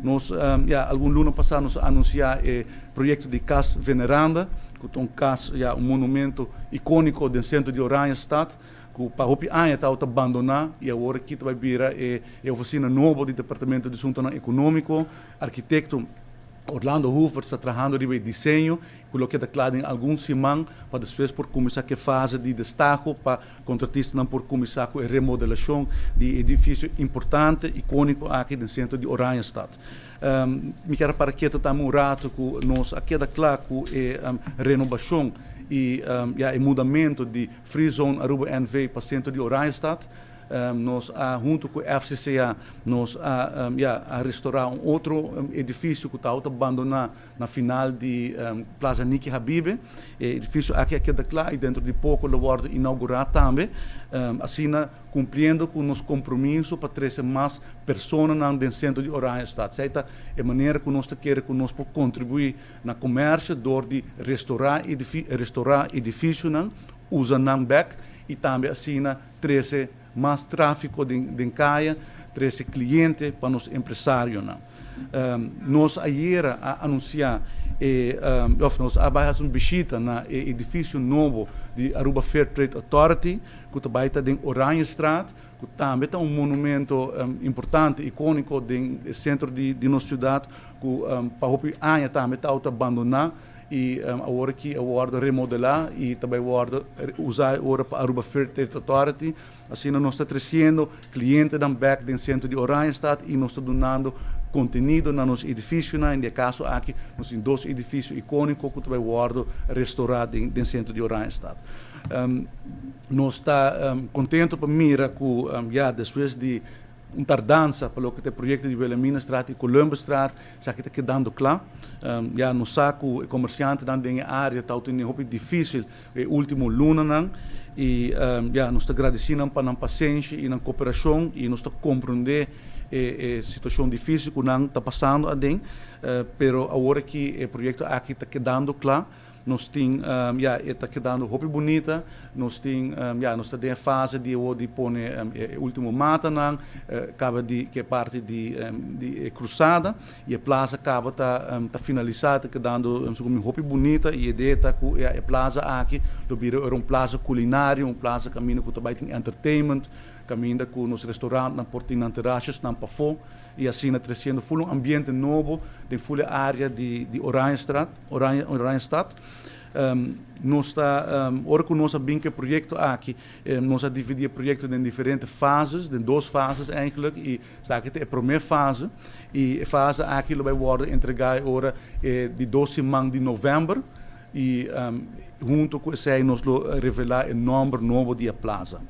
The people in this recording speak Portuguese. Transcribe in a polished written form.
Nós, algum ano passado, nós anunciamos o projeto de Casa Veneranda, que é um casa, um monumento icônico do centro de Oranjestad, que para hopi anos está abandonado e agora aqui vai virar a oficina nova do Departamento de Assuntos Econômicos, arquiteto Orlando Hoover está trabalhando de desenho, coloquei claro em alguns semanas para depois por começar a fase de destaque para contratistas não por começar com a remodelação de edifício importante, icônico aqui no centro de Oranjestad. Me quero para que também um rato que nós aqui da claro com a renovação e o mudamento de Free Zone Aruba NV para o centro de Oranjestad. Nós, junto com a FCCA, nós a restaurar outro edifício que está abandonado na final de Plaza Niki Habib. Edifício aqui da claro e dentro de pouco ele vai inaugurar também. Assim, cumprindo com o nosso compromisso para trazer mais pessoas no centro de Oranjestad. Essa é a maneira que nós queremos contribuir no comércio, de restaurar edifício, usando back e também assim trazer mais tráfego de caia, 13 clientes para os empresários. Nós ayer anunciamos nós abrimos uma visita no edifício novo de Aruba Fair Trade Authority, que está em Oranjestad, que também é um monumento importante, icônico do centro de nossa cidade, que para o ano também está abandonado. E agora que eu vou remodelar e também vou usar agora para a Aruba Fair Trade Authority. Assim, nós estamos trazendo clientes back do centro de Oranjestad e nós estamos dando conteúdo no nosso edifício. Em caso aqui, nós temos dois edifícios icônicos que também vão restaurar no centro de Oranjestad. Nós estamos contentes para mirar que, depois de uma tardança para o que é o projeto de Wilhelmina Straat e Columbus Straat, está quedando claro. No saco, o comerciante na área está tendo um difícil o último luna e nós estamos agradecendo para a paciência e a cooperação e nós estamos compreendendo a situação difícil que não está passando mas agora que o projeto aqui está quedando claro. Nós temos, está quedando roupa bonita, nós temos, nós estamos em fase de pôr o último mata, acaba que é parte de cruzada, e a plaza acaba está finalizada, quedando roupa bonita, e a ideia está que a plaza aqui, era uma plaza culinária, uma plaza caminho que também tem entertainment, caminho com nos restaurantes, na portinha terraças, na pafô, e assim trazendo um ambiente novo de full área de Oranjestad. Nós está ora que nós abrimos o projeto aqui, nós dividir o projeto em diferentes fases, em duas fases eigenlijk, e sabe que é a primeira fase, e a fase aqui vai ser entregada agora de 12 de novembro, e junto com isso nós revelar o nome novo da plaza.